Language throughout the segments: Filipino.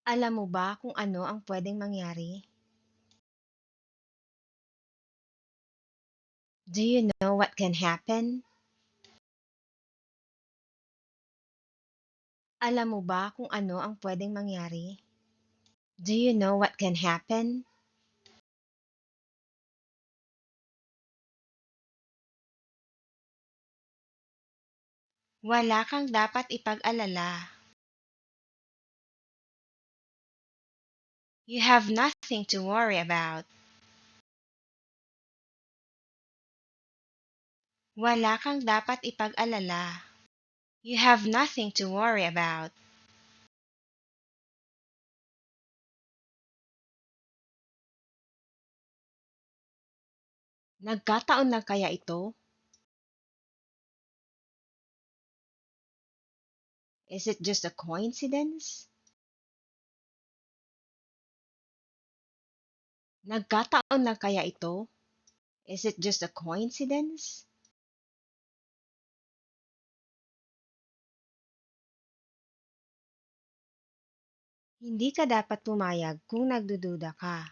Alam mo ba kung ano ang pwedeng mangyari? Do you know what can happen? Alam mo ba kung ano ang pwedeng mangyari? Do you know what can happen? Wala kang dapat ipag-alala. You have nothing to worry about. Wala kang dapat ipag-alala. You have nothing to worry about. Nagkataon lang kaya ito? Is it just a coincidence? Nagkataon lang kaya ito? Is it just a coincidence? Hindi ka dapat pumayag kung nagdududa ka.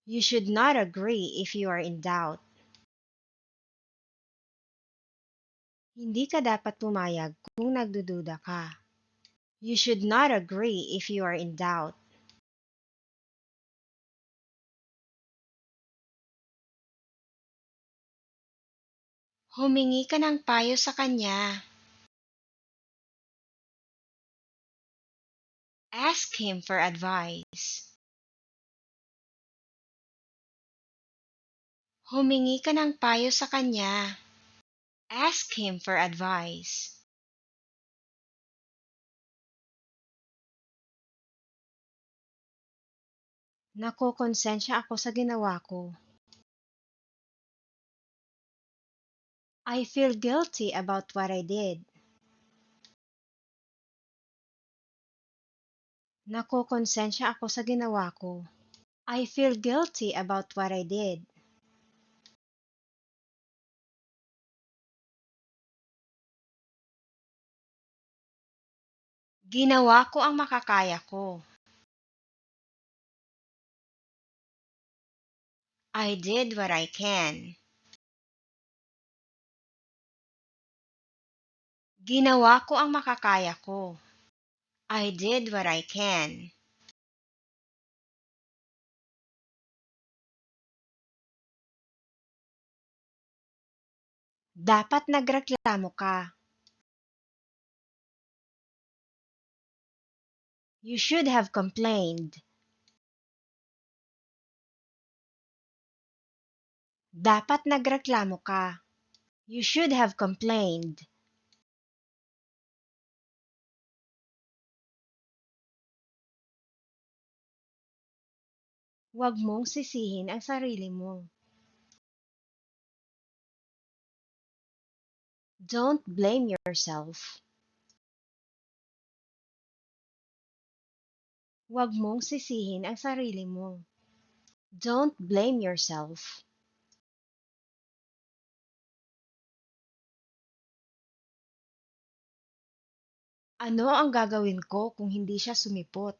You should not agree if you are in doubt. Hindi ka dapat pumayag kung nagdududa ka. You should not agree if you are in doubt. Humingi ka ng payo sa kanya. Ask him for advice. Humingi ka ng payo sa kanya. Ask him for advice. Nakokonsensya ako sa ginawa ko. I feel guilty about what I did. Nakokonsensya ako sa ginawa ko. I feel guilty about what I did. Ginawa ko ang makakaya ko. I did what I can. Ginawa ko ang makakaya ko. I did what I can. Dapat nagreklamo ka. You should have complained. Dapat nagreklamo ka. You should have complained. Huwag mong sisihin ang sarili mo. Don't blame yourself. Huwag mong sisihin ang sarili mo. Don't blame yourself. Ano ang gagawin ko kung hindi siya sumipot?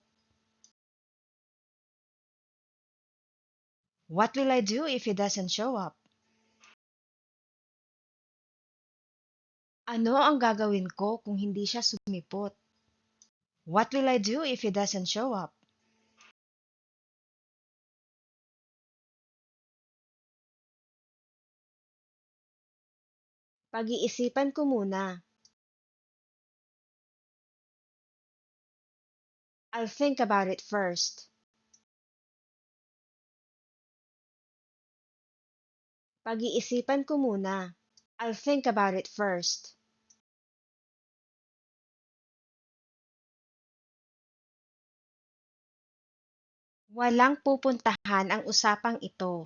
What will I do if he doesn't show up? Ano ang gagawin ko kung hindi siya sumipot? What will I do if he doesn't show up? Pag-iisipan ko muna. I'll think about it first. Pag-iisipan ko muna. I'll think about it first. Walang pupuntahan ang usapang ito.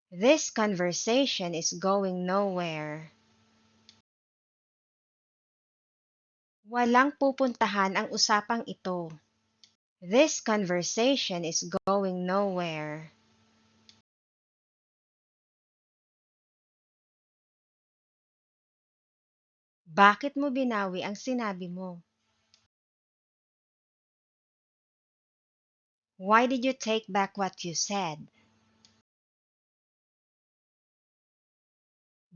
This conversation is going nowhere. Walang pupuntahan ang usapang ito. This conversation is going nowhere. Bakit mo binawi ang sinabi mo? Why did you take back what you said?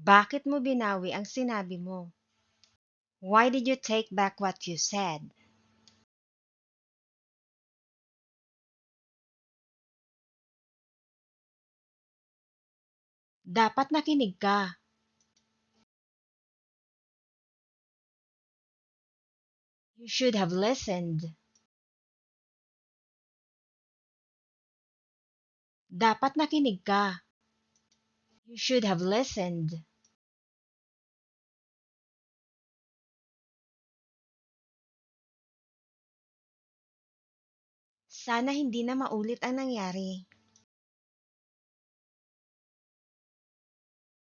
Bakit mo binawi ang sinabi mo? Why did you take back what you said? Dapat nakinig ka. You should have listened. Dapat nakinig ka. You should have listened. Sana hindi na maulit ang nangyari.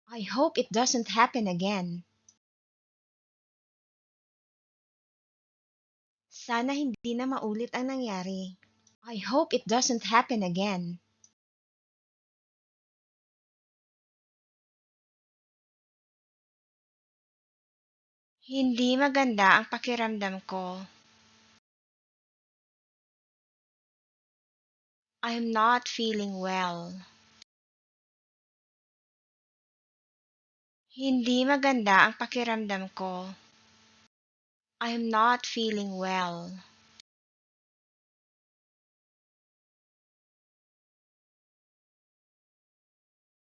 I hope it doesn't happen again. Sana hindi na maulit ang nangyari. I hope it doesn't happen again. Hindi maganda ang pakiramdam ko. I'm not feeling well. Hindi maganda ang pakiramdam ko. I'm not feeling well.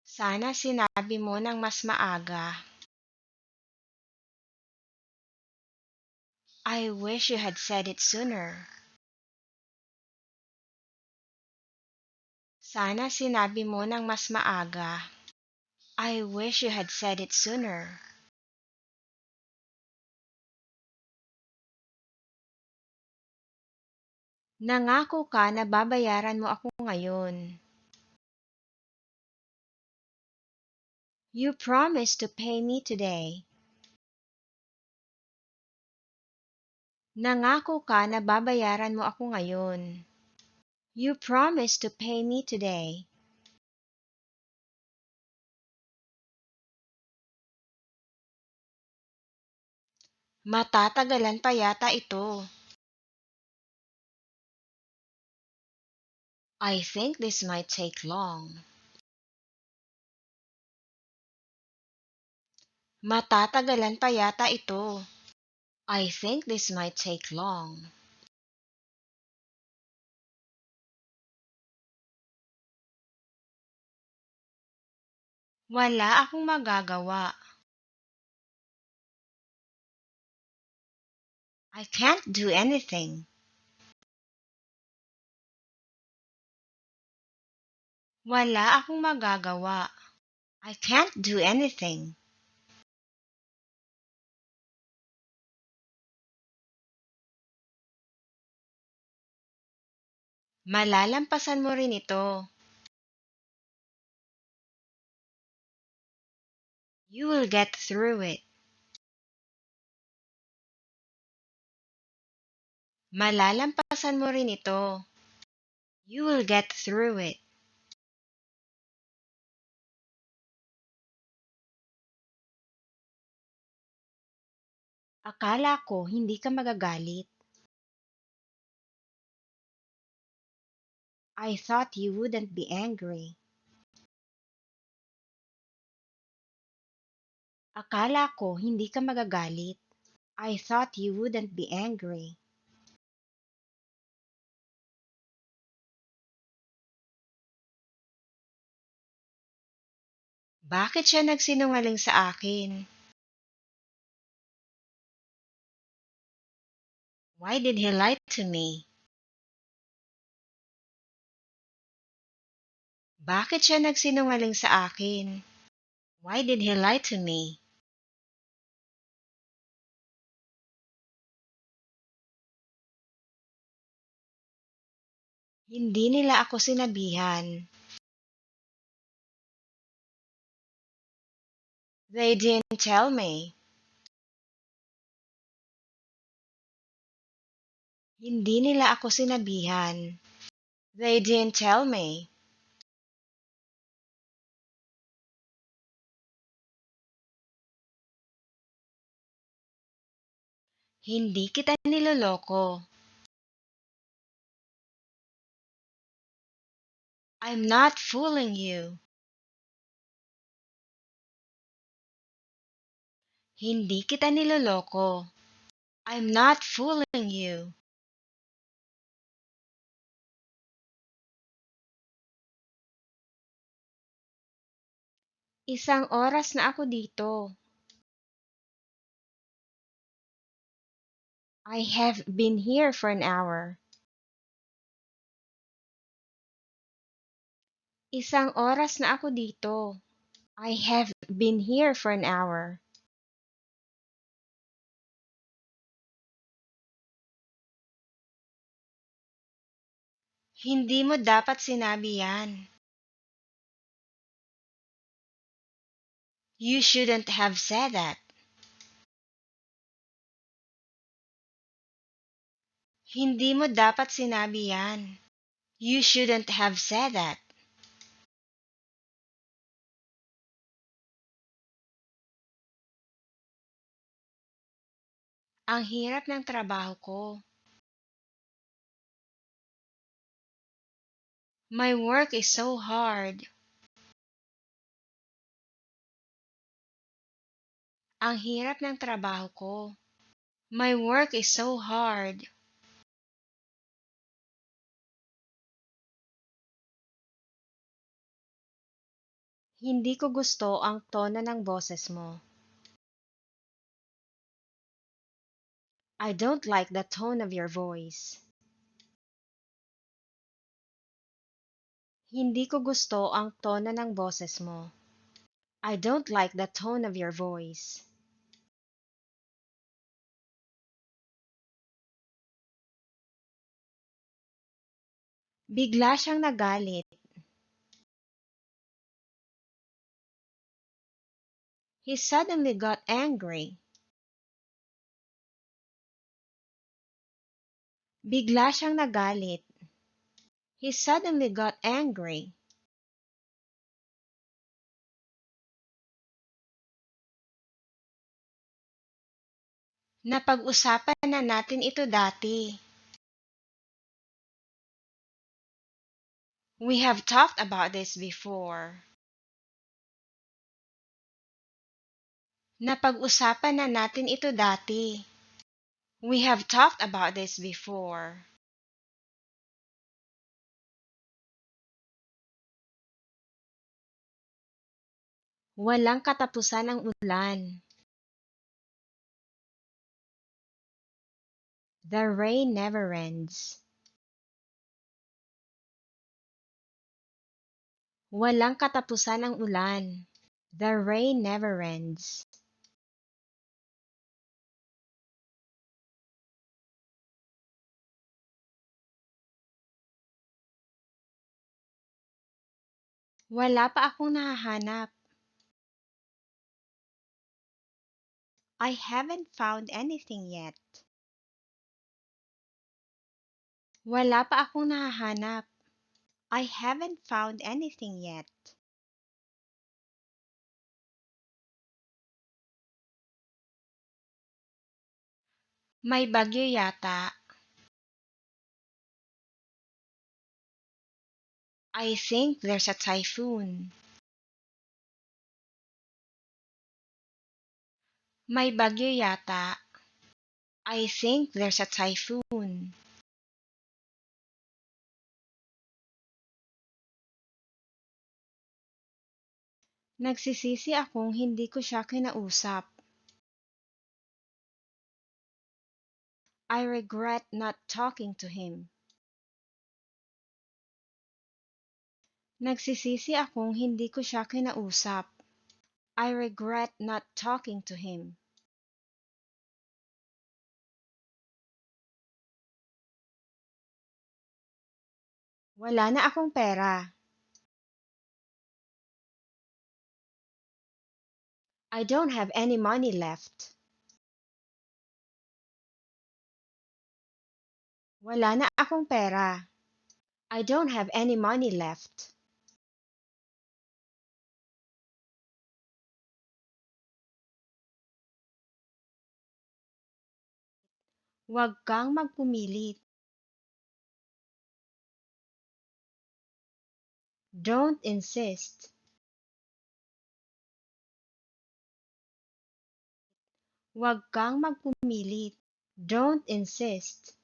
Sana sinabi mo ng mas maaga. I wish you had said it sooner. Sana sinabi mo ng mas maaga. I wish you had said it sooner. Nangako ka na babayaran mo ako ngayon. You promised to pay me today. Nangako ka na babayaran mo ako ngayon. You promised to pay me today. Matatagalan pa yata ito. I think this might take long. Matatagalan pa yata ito. I think this might take long. Wala akong magagawa. I can't do anything. Wala akong magagawa. I can't do anything. Malalampasan mo rin ito. You will get through it. Malalampasan mo rin ito. You will get through it. Akala ko hindi ka magagalit. I thought you wouldn't be angry. Akala ko hindi ka magagalit. I thought you wouldn't be angry. Bakit siya nagsinungaling sa akin? Why did he lie to me? Bakit siya nagsinungaling sa akin? Why did he lie to me? Hindi nila ako sinabihan. They didn't tell me. Hindi nila ako sinabihan. They didn't tell me. Hindi kita niloloko. I'm not fooling you. Hindi kita niloloko. I'm not fooling you. Isang oras na ako dito. I have been here for an hour. Isang oras na ako dito. I have been here for an hour. Hindi mo dapat sinabi yan. You shouldn't have said that. Hindi mo dapat sinabi yan. You shouldn't have said that. Ang hirap ng trabaho ko. My work is so hard. Ang hirap ng trabaho ko. My work is so hard. Hindi ko gusto ang tono ng boses mo. I don't like the tone of your voice. Hindi ko gusto ang tono ng boses mo. I don't like the tone of your voice. Bigla siyang nagalit. He suddenly got angry. Bigla siyang nagalit. He suddenly got angry. Napag-usapan na natin ito dati. We have talked about this before. Napag-usapan na natin ito dati. We have talked about this before. Walang katapusan ang ulan. The rain never ends. Walang katapusan ang ulan. The rain never ends. Wala pa akong nahahanap. I haven't found anything yet. Wala pa akong nahahanap. I haven't found anything yet. May bagyo yata. I think there's a typhoon. May bagyo yata. I think there's a typhoon. Nagsisisi akong hindi ko siya kinausap. I regret not talking to him. Nagsisisi akong hindi ko siya kinausap. I regret not talking to him. Wala na akong pera. I don't have any money left. Wala na akong pera. I don't have any money left. Huwag kang magpumilit. Don't insist. Huwag kang magpumilit. Don't insist.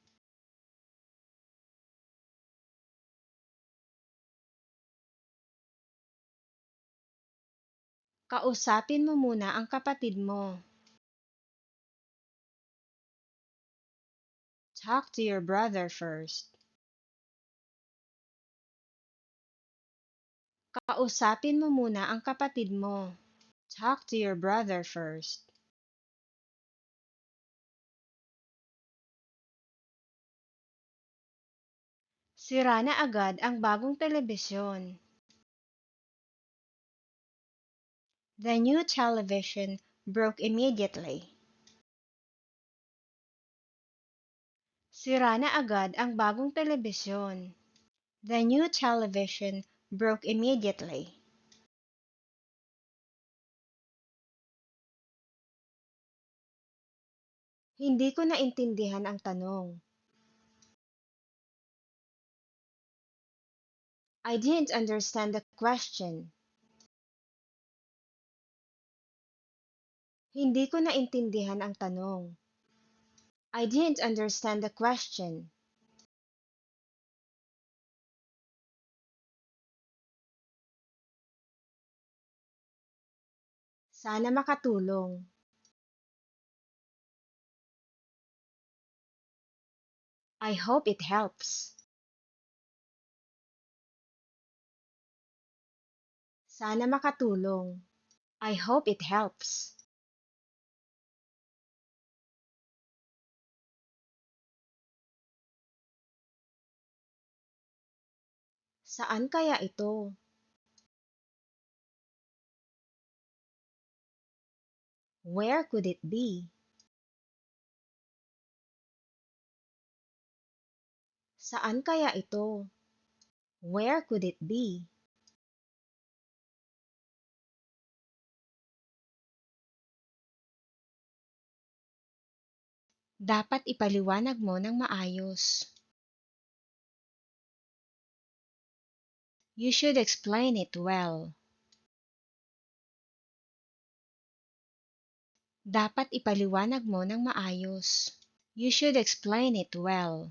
Kausapin mo muna ang kapatid mo. Talk to your brother first. Kausapin mo muna ang kapatid mo. Talk to your brother first. Sira na agad ang bagong telebisyon. The new television broke immediately. Sira na agad ang bagong telebisyon. The new television broke immediately. Hindi ko naintindihan ang tanong. I didn't understand the question. Hindi ko naintindihan ang tanong. I didn't understand the question. Sana makatulong. I hope it helps. Sana makatulong. I hope it helps. Saan kaya ito? Where could it be? Saan kaya ito? Where could it be? Dapat ipaliwanag mo ng maayos. You should explain it well. Dapat ipaliwanag mo ng maayos. You should explain it well.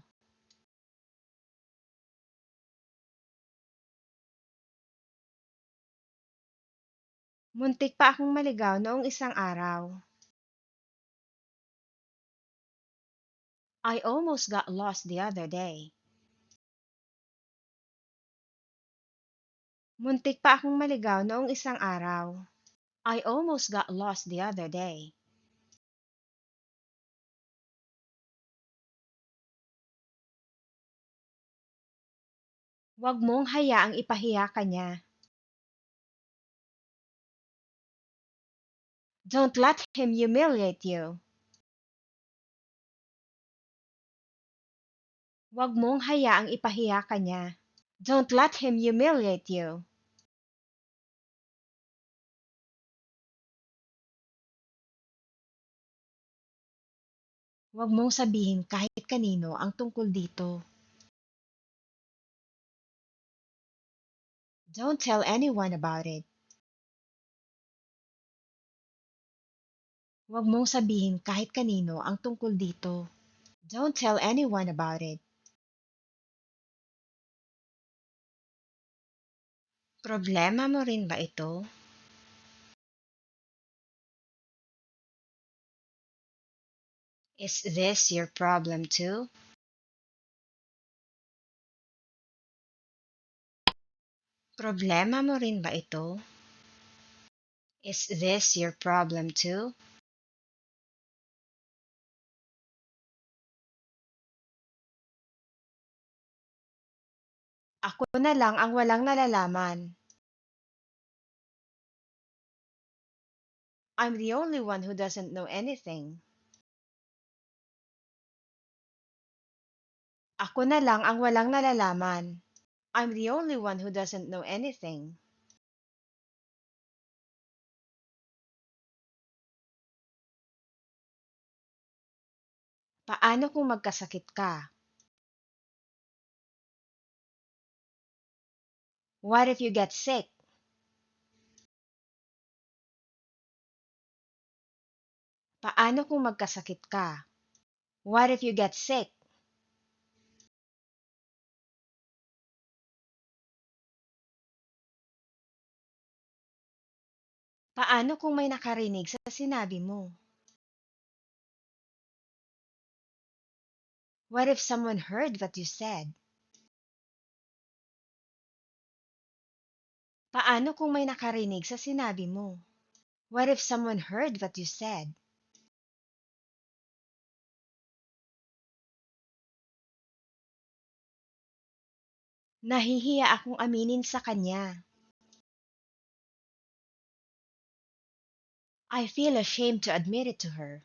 Muntik pa akong maligaw noong isang araw. I almost got lost the other day. Muntik pa akong maligaw noong isang araw. I almost got lost the other day. Huwag mong hayaang ipahiya ka niya. Don't let him humiliate you. Huwag mong hayaang ipahiya ka niya. Don't let him humiliate you. Huwag mong sabihin kahit kanino ang tungkol dito. Don't tell anyone about it. Huwag mong sabihin kahit kanino ang tungkol dito. Don't tell anyone about it. Problema mo rin ba ito? Is this your problem too? Problema mo rin ba ito? Is this your problem too? Ako na lang ang walang nalalaman. I'm the only one who doesn't know anything. Ako na lang ang walang nalalaman. I'm the only one who doesn't know anything. Paano kung magkasakit ka? What if you get sick? Paano kung magkasakit ka? What if you get sick? Paano kung may nakarinig sa sinabi mo? What if someone heard what you said? Paano kung may nakarinig sa sinabi mo? What if someone heard what you said? Nahihiya akong aminin sa kanya. I feel ashamed to admit it to her.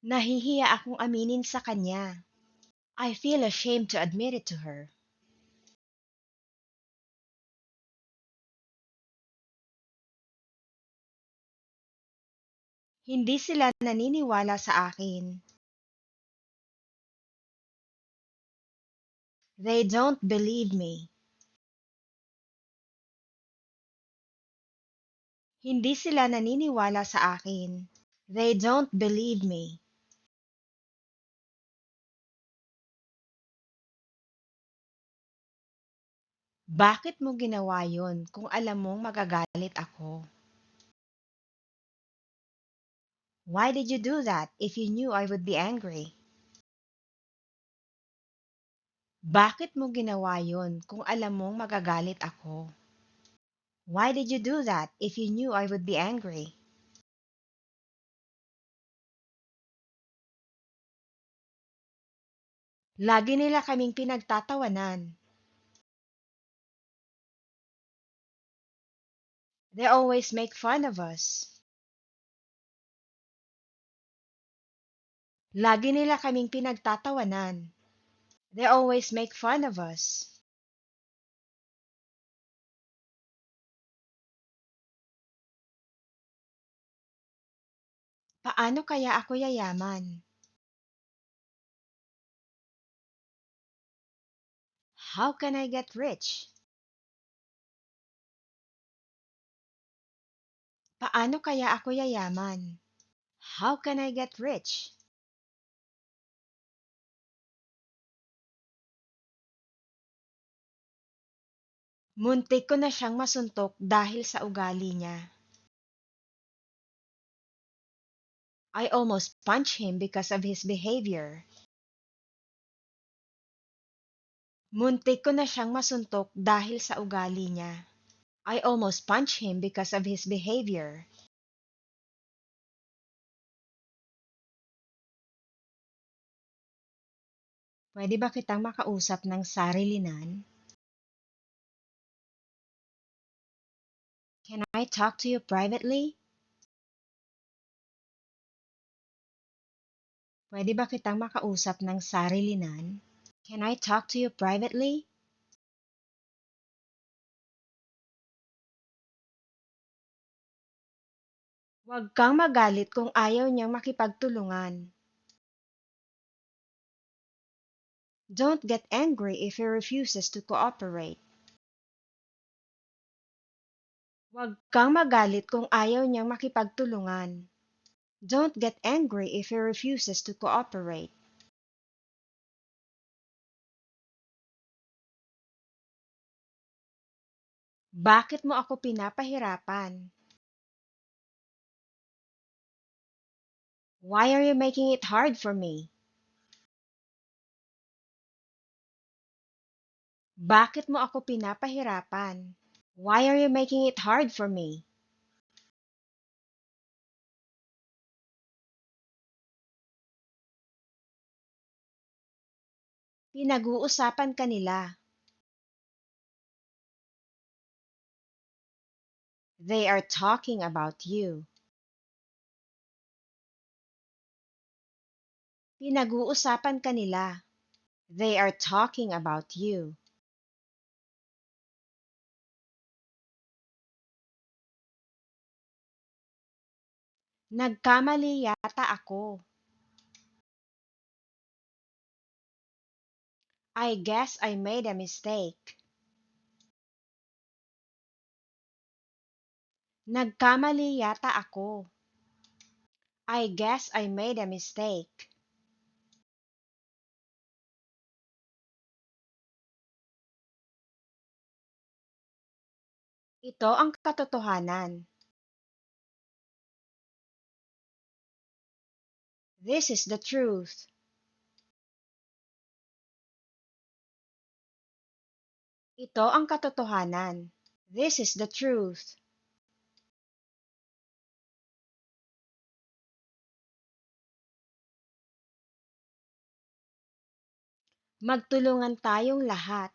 Nahihiya akong aminin sa kanya. I feel ashamed to admit it to her. Hindi sila naniniwala sa akin. They don't believe me. Hindi sila naniniwala sa akin. They don't believe me. Bakit mo ginawa yon kung alam mong magagalit ako? Why did you do that if you knew I would be angry? Bakit mo ginawa yon kung alam mong magagalit ako? Why did you do that if you knew I would be angry? Lagi nila kaming pinagtatawanan. They always make fun of us. Lagi nila kaming pinagtatawanan. They always make fun of us. Paano kaya ako yayaman? How can I get rich? Paano kaya ako yayaman? How can I get rich? Muntik ko na siyang masuntok dahil sa ugali niya. I almost punched him because of his behavior. Muntik ko na siyang masuntok dahil sa ugali niya. I almost punched him because of his behavior. Pwede ba kitang makausap ng sarilinan? Can I talk to you privately? Pwede ba kitang makausap ng sarilinan? Can I talk to you privately? Huwag kang magalit kung ayaw niyang makipagtulungan. Don't get angry if he refuses to cooperate. Huwag kang magalit kung ayaw niyang makipagtulungan. Don't get angry if he refuses to cooperate. Bakit mo ako pinapahirapan? Why are you making it hard for me? Bakit mo ako pinapahirapan? Why are you making it hard for me? Pinag-uusapan ka nila. They are talking about you. Pinag-uusapan ka nila. They are talking about you. Nagkamali yata ako. I guess I made a mistake. Nagkamali yata ako. I guess I made a mistake. Ito ang katotohanan. This is the truth. Ito ang katotohanan. This is the truth. Magtulungan tayong lahat.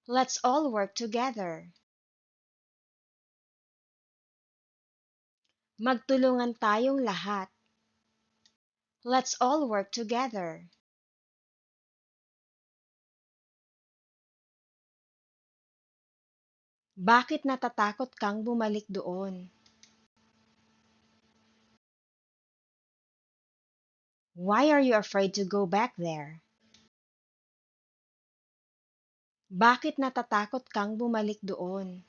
Let's all work together. Magtulungan tayong lahat. Let's all work together. Bakit natatakot kang bumalik doon? Why are you afraid to go back there? Bakit natatakot kang bumalik doon?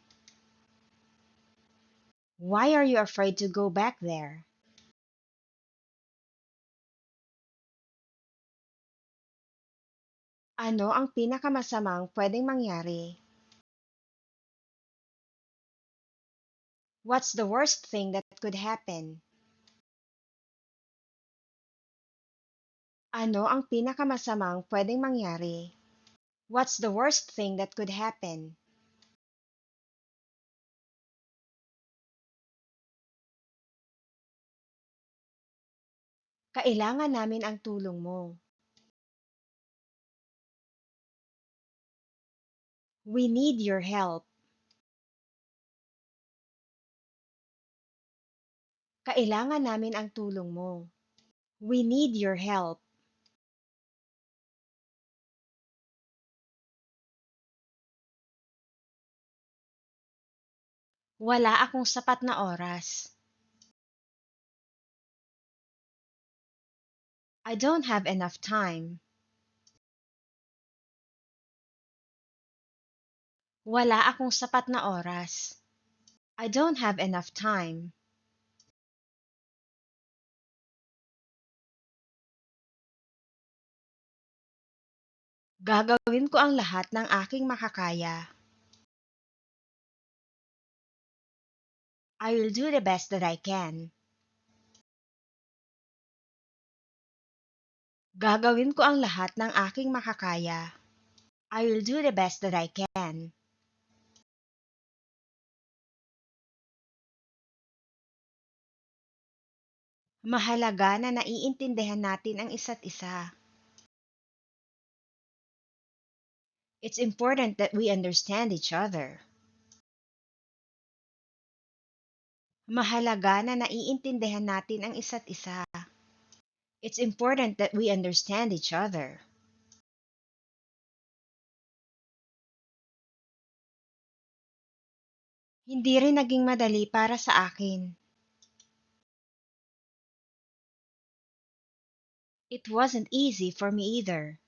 Why are you afraid to go back there? Ano ang pinakamasamang pwedeng mangyari? What's the worst thing that could happen? Ano ang pinakamasamang pwedeng mangyari? What's the worst thing that could happen? Kailangan namin ang tulong mo. We need your help. Kailangan namin ang tulong mo. We need your help. Wala akong sapat na oras. I don't have enough time. Wala akong sapat na oras. I don't have enough time. Gagawin ko ang lahat ng aking makakaya. I will do the best that I can. Gagawin ko ang lahat ng aking makakaya. I will do the best that I can. Mahalaga na naiintindihan natin ang isa't isa. It's important that we understand each other. Mahalaga na naiintindihan natin ang isa't isa. It's important that we understand each other. Hindi rin naging madali para sa akin. It wasn't easy for me either.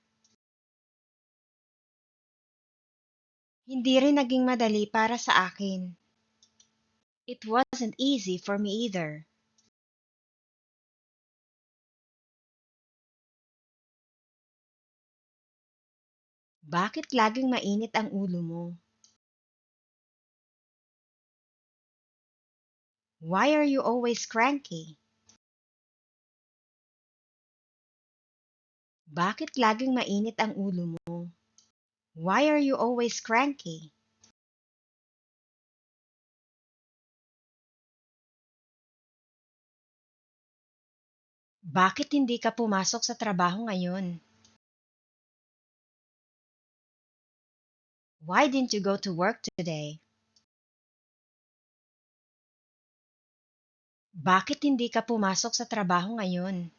Hindi rin naging madali para sa akin. It wasn't easy for me either. Bakit laging mainit ang ulo mo? Why are you always cranky? Bakit laging mainit ang ulo mo? Why are you always cranky? Bakit hindi ka pumasok sa trabaho ngayon? Why didn't you go to work today? Bakit hindi ka pumasok sa trabaho ngayon?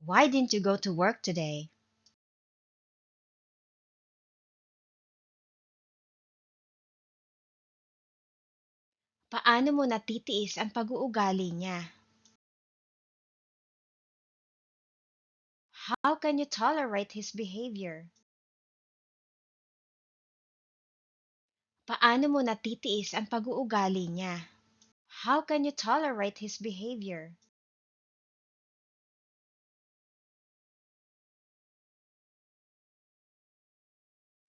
Why didn't you go to work today? Paano mo natitiis ang pag-uugali niya? How can you tolerate his behavior? Paano mo natitiis ang pag-uugali niya? How can you tolerate his behavior?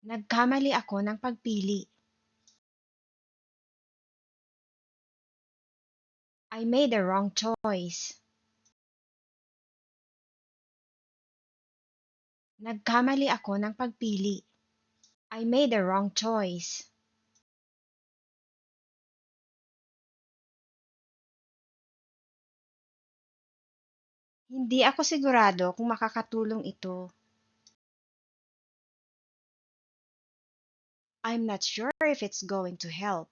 Nagkamali ako ng pagpili. I made the wrong choice. Nagkamali ako ng pagpili. I made the wrong choice. Hindi ako sigurado kung makakatulong ito. I'm not sure if it's going to help.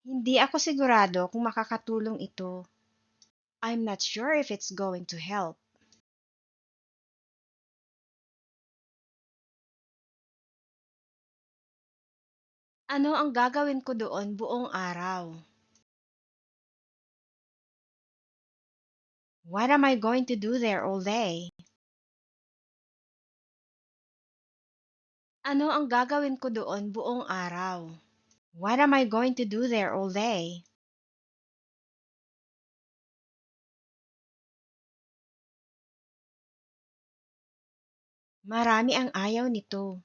Hindi ako sigurado kung makakatulong ito. I'm not sure if it's going to help. Ano ang gagawin ko doon buong araw? What am I going to do there all day? Ano ang gagawin ko doon buong araw? What am I going to do there all day? Marami ang ayaw nito.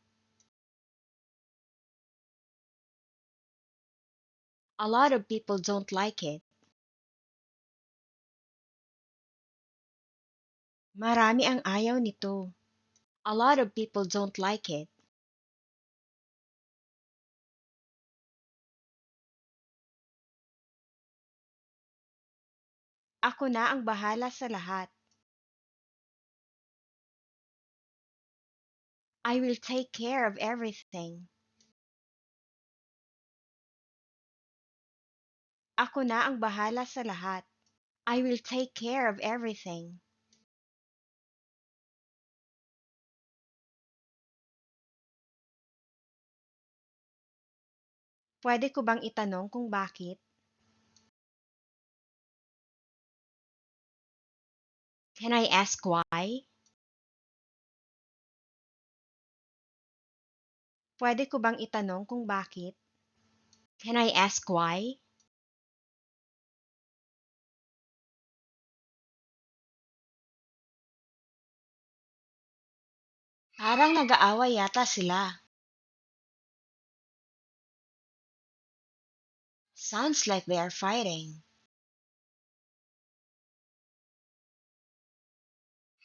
A lot of people don't like it. Marami ang ayaw nito. A lot of people don't like it. Ako na ang bahala sa lahat. I will take care of everything. Ako na ang bahala sa lahat. I will take care of everything. Pwede ko bang itanong kung bakit? Can I ask why? Pwede ko bang itanong kung bakit? Can I ask why? Parang nag-aaway yata sila. Sounds like they are fighting.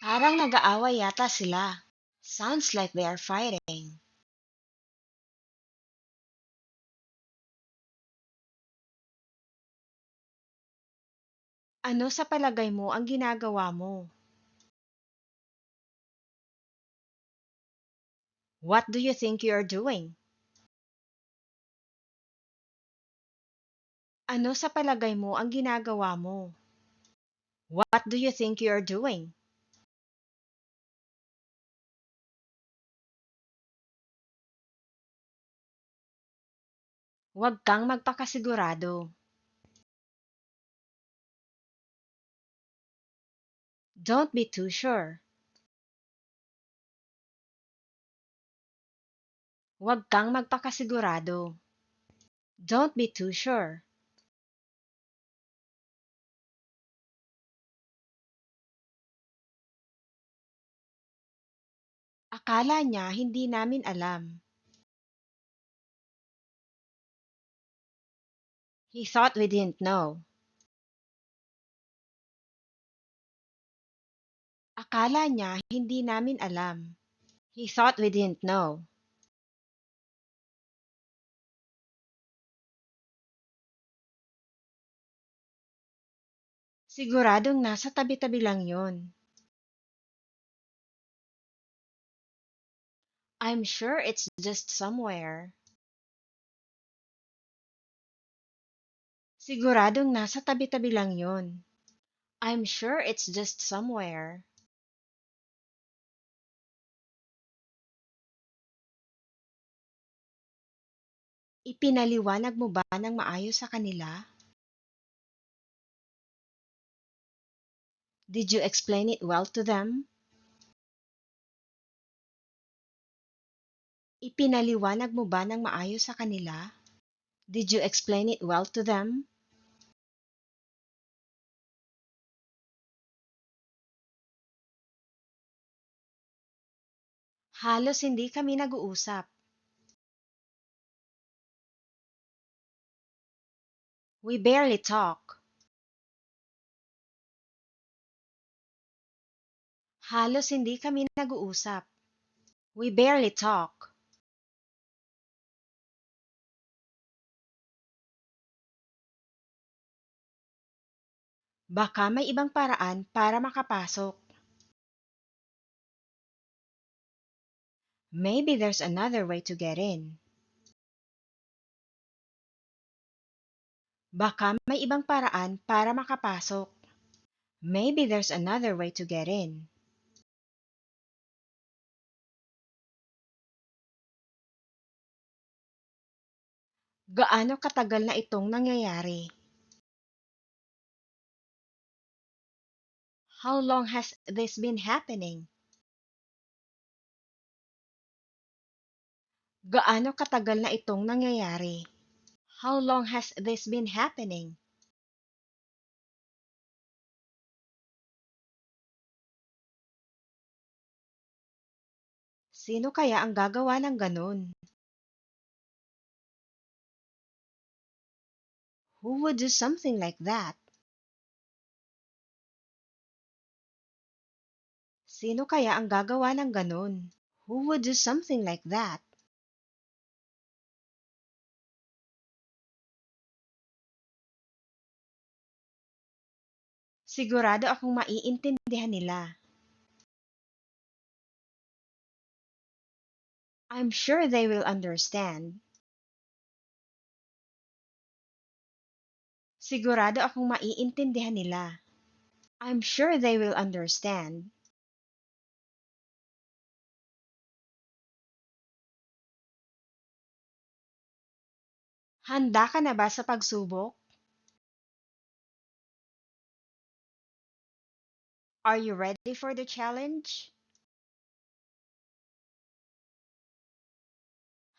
Parang nag-aaway yata sila. Sounds like they are fighting. Ano sa palagay mo ang ginagawa mo? What do you think you are doing? Ano sa palagay mo ang ginagawa mo? What do you think you are doing? Huwag kang magpakasigurado. Don't be too sure. Huwag kang magpakasigurado. Don't be too sure. Akala niya hindi namin alam. He thought we didn't know. Akala niya hindi namin alam. He thought we didn't know. Siguradong nasa tabi-tabi lang yon. I'm sure it's just somewhere. Siguradong nasa tabi-tabi lang yon. I'm sure it's just somewhere. Ipinaliwanag mo ba ng maayos sa kanila? Did you explain it well to them? Ipinaliwanag mo ba ng maayos sa kanila? Did you explain it well to them? Halos hindi kami nag-uusap. We barely talk. Halos hindi kami nag-uusap. We barely talk. Baka may ibang paraan para makapasok. Maybe there's another way to get in. Baka may ibang paraan para makapasok. Maybe there's another way to get in. Gaano katagal na itong nangyayari? How long has this been happening? Gaano katagal na itong nangyayari? How long has this been happening? Sino kaya ang gagawa ng ganun? Who would do something like that? Sino kaya ang gagawa ng ganun? Who would do something like that? Sigurado akong maiintindihan nila. I'm sure they will understand. Sigurado akong maiintindihan nila. I'm sure they will understand. Handa ka na ba sa pagsubok? Are you ready for the challenge?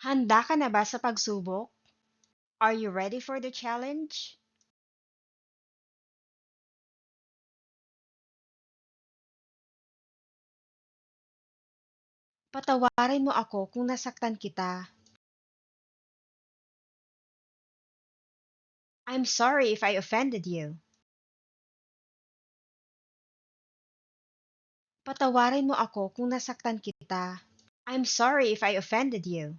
Handa ka na ba sa pagsubok? Are you ready for the challenge? Patawarin mo ako kung nasaktan kita. I'm sorry if I offended you. Patawarin mo ako kung nasaktan kita. I'm sorry if I offended you.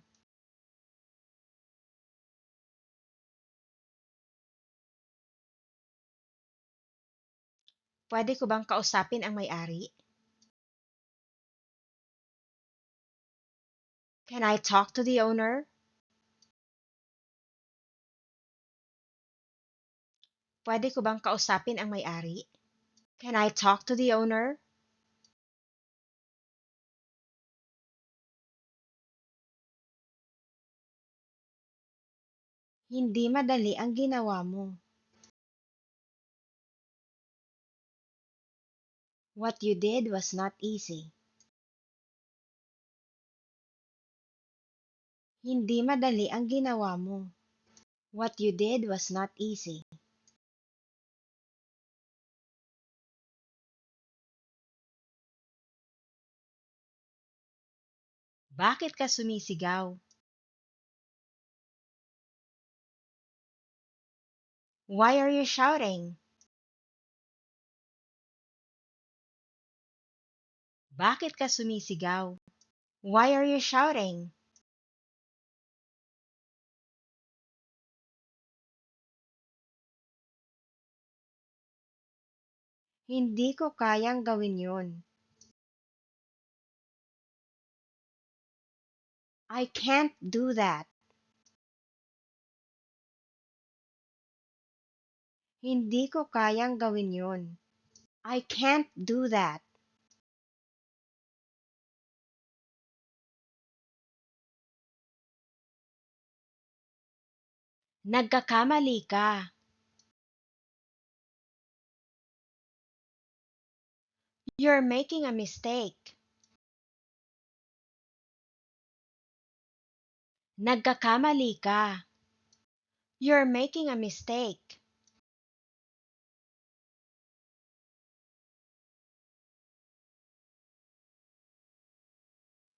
Pwede ko bang kausapin ang may-ari? Can I talk to the owner? Pwede ko bang kausapin ang may-ari? Can I talk to the owner? Hindi madali ang ginawa mo. What you did was not easy. Hindi madali ang ginawa mo. What you did was not easy. Bakit ka sumisigaw? Why are you shouting? Bakit ka sumisigaw? Why are you shouting? Hindi ko kayang gawin yun. I can't do that. Hindi ko kayang gawin yun. I can't do that. Nagkakamali ka. You're making a mistake. Nagkakamali ka. You're making a mistake.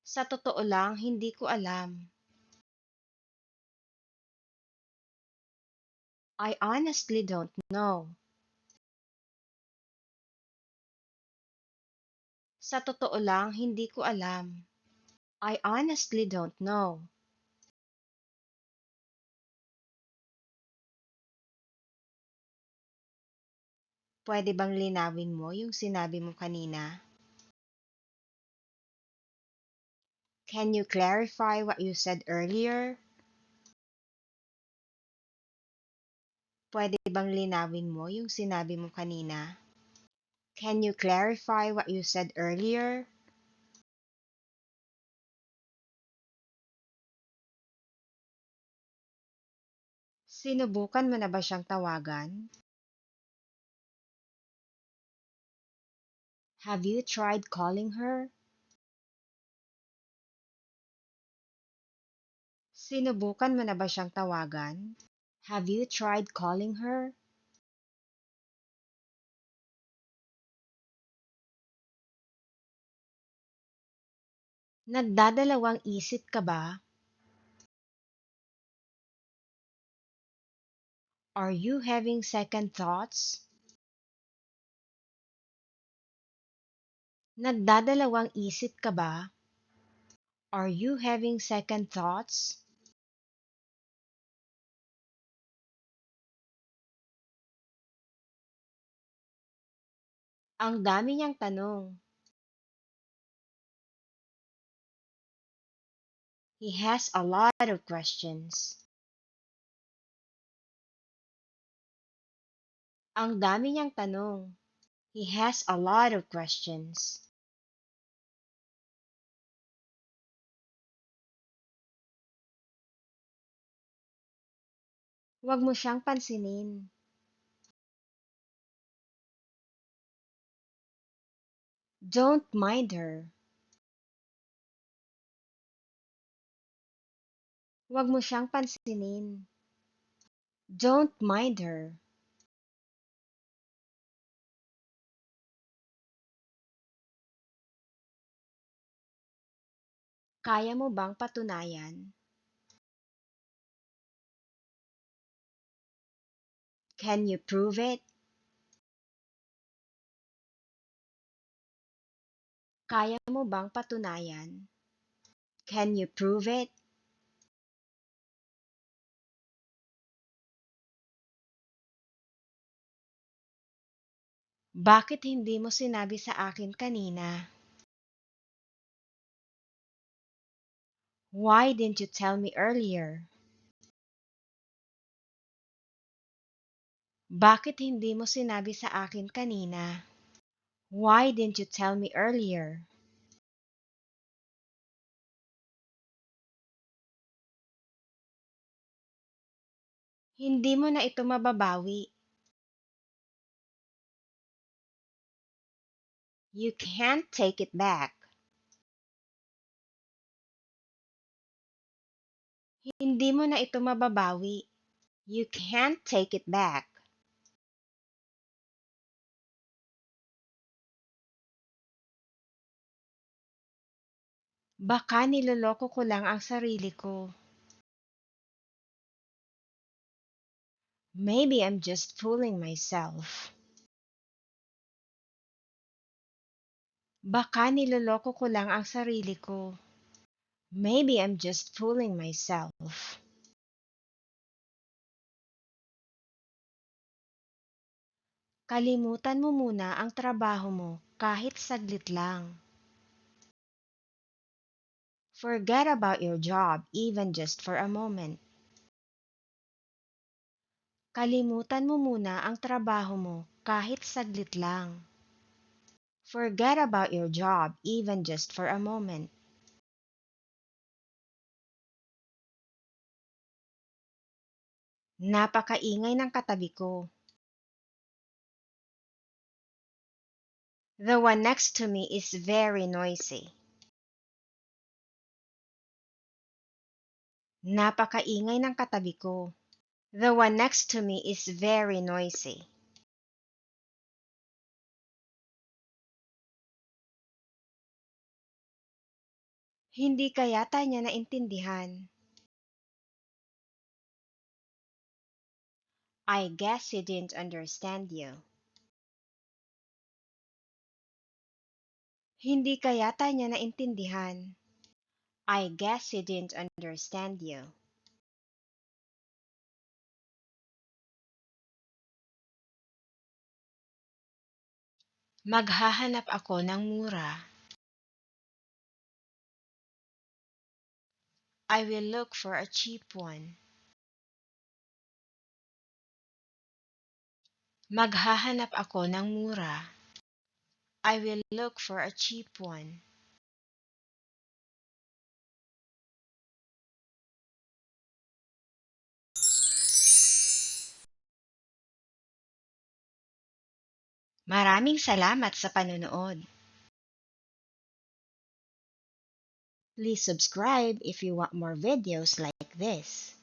Sa totoo lang, hindi ko alam. I honestly don't know. Sa totoo lang, hindi ko alam. I honestly don't know. Pwede bang linawin mo yung sinabi mo kanina? Can you clarify what you said earlier? Pwede bang linawin mo yung sinabi mo kanina? Can you clarify what you said earlier? Sinubukan mo na ba siyang tawagan? Have you tried calling her? Sinubukan mo na ba siyang tawagan? Have you tried calling her? Nagdadalawang isip ka ba? Are you having second thoughts? Nagdadalawang isip ka ba? Are you having second thoughts? Ang dami niyang tanong. He has a lot of questions. Ang dami niyang tanong. He has a lot of questions. Huwag mo siyang pansinin. Don't mind her. Huwag mo siyang pansinin. Don't mind her. Kaya mo bang patunayan? Can you prove it? Kaya mo bang patunayan? Can you prove it? Bakit hindi mo sinabi sa akin kanina? Why didn't you tell me earlier? Bakit hindi mo sinabi sa akin kanina? Why didn't you tell me earlier? Hindi mo na ito mababawi. You can't take it back. Hindi mo na ito mababawi. You can't take it back. Baka niloloko ko lang ang sarili ko. Maybe I'm just fooling myself. Baka niloloko ko lang ang sarili ko. Maybe I'm just fooling myself. Kalimutan mo muna ang trabaho mo kahit saglit lang. Forget about your job even just for a moment. Kalimutan mo muna ang trabaho mo kahit saglit lang. Forget about your job even just for a moment. Napakaingay ng katabi ko. The one next to me is very noisy. Napakaingay ng katabi ko. The one next to me is very noisy. Hindi ka yata niya naintindihan. I guess he didn't understand you. Hindi ka yata niya naintindihan. I guess he didn't understand you. Maghahanap ako ng mura. I will look for a cheap one. Maghahanap ako ng mura. I will look for a cheap one. Maraming salamat sa panonood. Please subscribe if you want more videos like this.